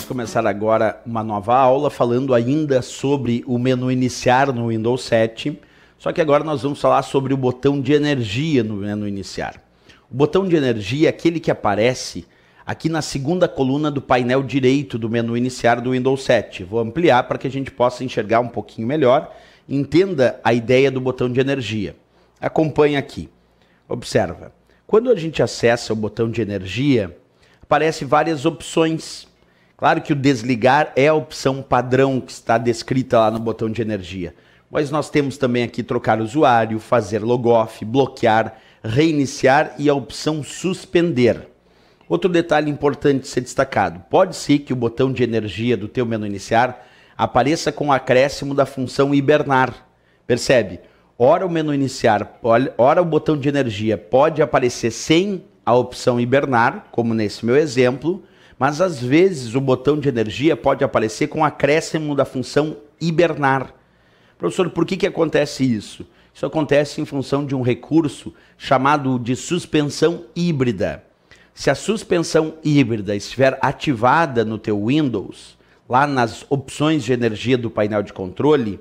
começar agora uma nova aula falando ainda sobre o menu iniciar no Windows 7, só que agora nós vamos falar sobre o botão de energia no menu iniciar. O botão de energia é aquele que aparece aqui na segunda coluna do painel direito do menu iniciar do Windows 7. Vou ampliar para que a gente possa enxergar um pouquinho melhor, entenda a ideia do botão de energia. Acompanhe aqui. Observa. Quando a gente acessa o botão de energia, aparecem várias opções. Claro que o desligar é a opção padrão que está descrita lá no botão de energia. Mas nós temos também aqui trocar usuário, fazer logoff, bloquear, reiniciar e a opção suspender. Outro detalhe importante ser destacado. Pode ser que o botão de energia do teu menu iniciar apareça com o acréscimo da função hibernar. Percebe? Ora o menu iniciar, ora o botão de energia pode aparecer sem a opção hibernar, como nesse meu exemplo, mas às vezes o botão de energia pode aparecer com o acréscimo da função hibernar. Professor, por que acontece isso? Isso acontece em função de um recurso chamado de suspensão híbrida. Se a suspensão híbrida estiver ativada no teu Windows, lá nas opções de energia do painel de controle,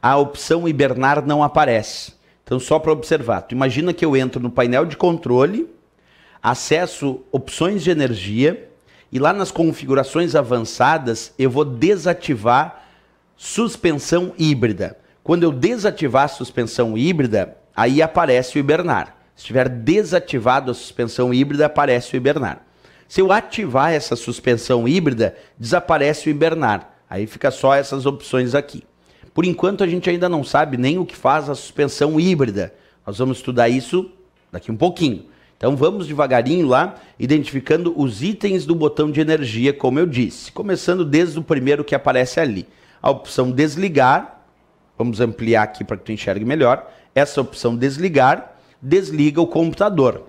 a opção hibernar não aparece. Então, só para observar, tu imagina que eu entro no painel de controle, acesso opções de energia e lá nas configurações avançadas eu vou desativar suspensão híbrida. Quando eu desativar a suspensão híbrida, aí aparece o hibernar. Se estiver desativado a suspensão híbrida, aparece o hibernar. Se eu ativar essa suspensão híbrida, desaparece o hibernar. Aí fica só essas opções aqui. Por enquanto a gente ainda não sabe nem o que faz a suspensão híbrida. Nós vamos estudar isso daqui um pouquinho. Então vamos devagarinho lá, identificando os itens do botão de energia, como eu disse. Começando desde o primeiro que aparece ali. A opção desligar, vamos ampliar aqui para que tu enxergue melhor. Essa opção desligar, desliga o computador.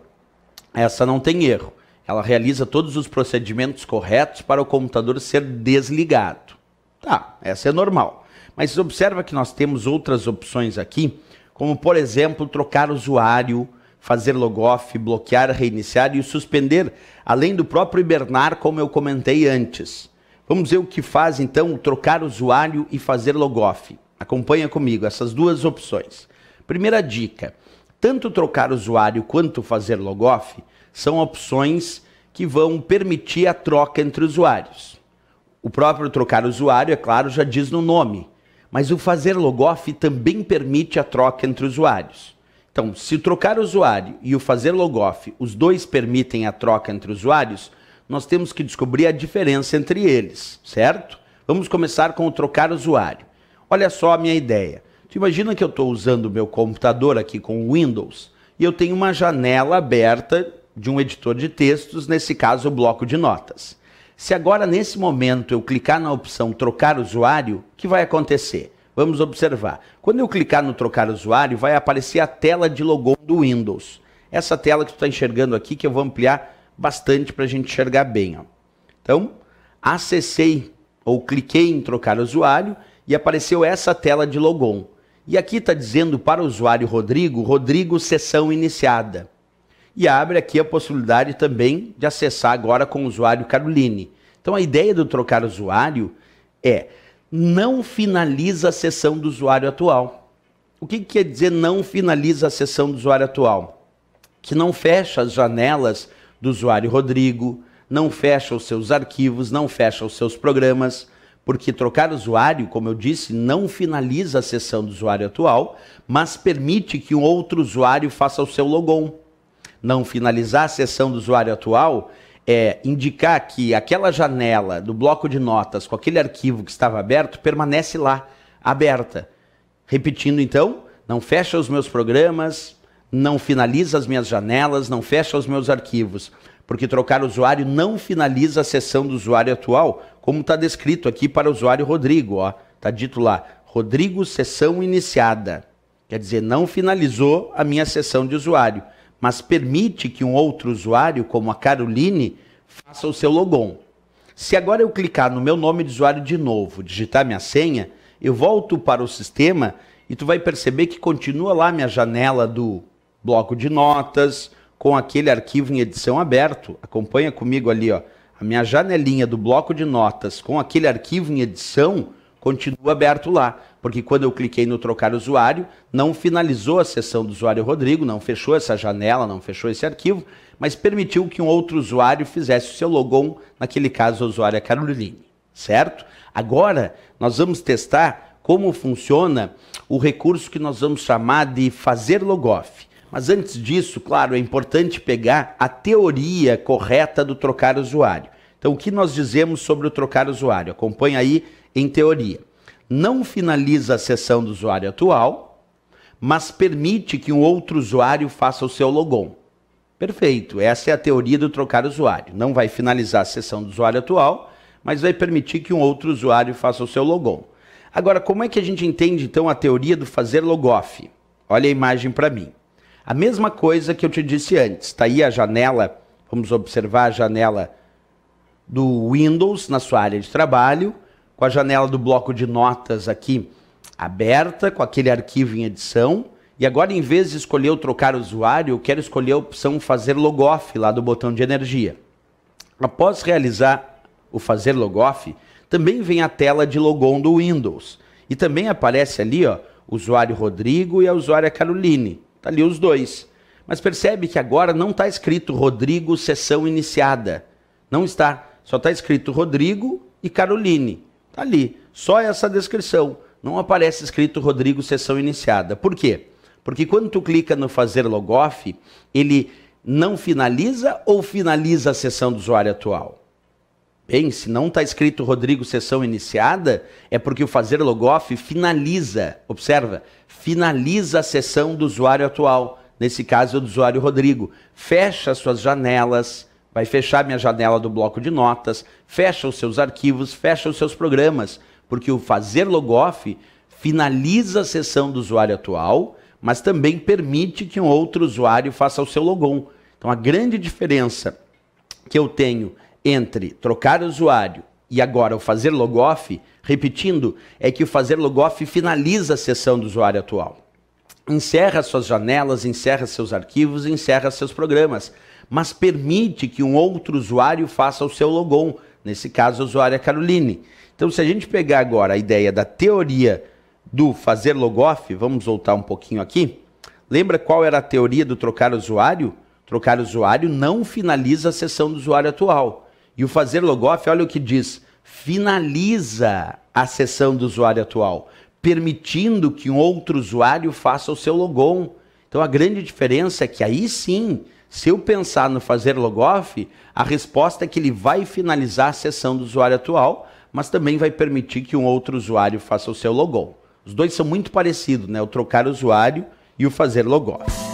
Essa não tem erro. Ela realiza todos os procedimentos corretos para o computador ser desligado. Tá, essa é normal. Mas observa que nós temos outras opções aqui, como por exemplo, trocar usuário, fazer logoff, bloquear, reiniciar e suspender, além do próprio hibernar, como eu comentei antes. Vamos ver o que faz então trocar usuário e fazer logoff. Acompanha comigo essas duas opções. Primeira dica, tanto trocar usuário quanto fazer logoff são opções que vão permitir a troca entre usuários. O próprio trocar usuário, é claro, já diz no nome, mas o fazer logoff também permite a troca entre usuários. Então, se o trocar usuário e o fazer logoff, os dois permitem a troca entre usuários, nós temos que descobrir a diferença entre eles, certo? Vamos começar com o trocar usuário. Olha só a minha ideia. Tu imagina que eu estou usando o meu computador aqui com o Windows e eu tenho uma janela aberta de um editor de textos, nesse caso o bloco de notas. Se agora, nesse momento, eu clicar na opção trocar usuário, o que vai acontecer? Vamos observar. Quando eu clicar no trocar usuário, vai aparecer a tela de logon do Windows. Essa tela que tu está enxergando aqui, que eu vou ampliar bastante para a gente enxergar bem. Ó. Então, acessei ou cliquei em trocar usuário e apareceu essa tela de logon. E aqui está dizendo para o usuário Rodrigo, sessão iniciada. E abre aqui a possibilidade também de acessar agora com o usuário Caroline. Então, a ideia do trocar usuário é não finaliza a sessão do usuário atual. O que quer dizer não finaliza a sessão do usuário atual? Que não fecha as janelas do usuário Rodrigo, não fecha os seus arquivos, não fecha os seus programas, porque trocar usuário, como eu disse, não finaliza a sessão do usuário atual, mas permite que um outro usuário faça o seu logon. Não finalizar a sessão do usuário atual é indicar que aquela janela do bloco de notas com aquele arquivo que estava aberto permanece lá, aberta. Repetindo então, não fecha os meus programas, não finaliza as minhas janelas, não fecha os meus arquivos, porque trocar usuário não finaliza a sessão do usuário atual, como está descrito aqui para o usuário Rodrigo. Está dito lá, Rodrigo, sessão iniciada. Quer dizer, não finalizou a minha sessão de usuário, mas permite que um outro usuário, como a Caroline, faça o seu logon. Se agora eu clicar no meu nome de usuário de novo, digitar minha senha, eu volto para o sistema e tu vai perceber que continua lá minha janela do bloco de notas, com aquele arquivo em edição aberto. Acompanha comigo ali, ó. a minha janelinha do bloco de notas com aquele arquivo em edição continua aberto lá, porque quando eu cliquei no trocar usuário, não finalizou a sessão do usuário Rodrigo, não fechou essa janela, não fechou esse arquivo, mas permitiu que um outro usuário fizesse o seu logon, naquele caso a usuária Caroline, certo? Agora, nós vamos testar como funciona o recurso que nós vamos chamar de fazer logoff. Mas antes disso, claro, é importante pegar a teoria correta do trocar usuário. Então, o que nós dizemos sobre o trocar usuário? Acompanha aí em teoria. Não finaliza a sessão do usuário atual, mas permite que um outro usuário faça o seu logon. Perfeito, essa é a teoria do trocar usuário. Não vai finalizar a sessão do usuário atual, mas vai permitir que um outro usuário faça o seu logon. Agora, como é que a gente entende, então, a teoria do fazer logoff? Olha a imagem para mim. A mesma coisa que eu te disse antes. Está aí a janela, vamos observar a janela do Windows na sua área de trabalho, com a janela do bloco de notas aqui aberta, com aquele arquivo em edição. E agora, em vez de escolher o trocar usuário, eu quero escolher a opção fazer logoff lá do botão de energia. Após realizar o fazer logoff, também vem a tela de logon do Windows. E também aparece ali, ó, o usuário Rodrigo e a usuária Caroline. Está ali os dois. Mas percebe que agora não está escrito Rodrigo, sessão iniciada. Não está. Só está escrito Rodrigo e Caroline. Está ali. Só essa descrição. Não aparece escrito Rodrigo, sessão iniciada. Por quê? Porque quando tu clica no fazer logoff, ele não finaliza ou finaliza a sessão do usuário atual? Bem, se não está escrito Rodrigo, sessão iniciada, é porque o fazer logoff finaliza, observa, finaliza a sessão do usuário atual, nesse caso é do usuário Rodrigo. Fecha suas janelas, vai fechar minha janela do bloco de notas, fecha os seus arquivos, fecha os seus programas, porque o fazer logoff finaliza a sessão do usuário atual, mas também permite que um outro usuário faça o seu logon. Então a grande diferença que eu tenho entre trocar usuário e agora o fazer logoff, repetindo, é que o fazer logoff finaliza a sessão do usuário atual. Encerra suas janelas, encerra seus arquivos, encerra seus programas, mas permite que um outro usuário faça o seu logon, nesse caso a usuária Caroline. Então, se a gente pegar agora a ideia da teoria do fazer logoff, vamos voltar um pouquinho aqui. Lembra qual era a teoria do trocar usuário? Trocar usuário não finaliza a sessão do usuário atual. E o fazer logoff, olha o que diz, finaliza a sessão do usuário atual, permitindo que um outro usuário faça o seu logon. Então a grande diferença é que aí sim, se eu pensar no fazer logoff, a resposta é que ele vai finalizar a sessão do usuário atual, mas também vai permitir que um outro usuário faça o seu logon. Os dois são muito parecidos, né? O trocar usuário e o fazer logoff.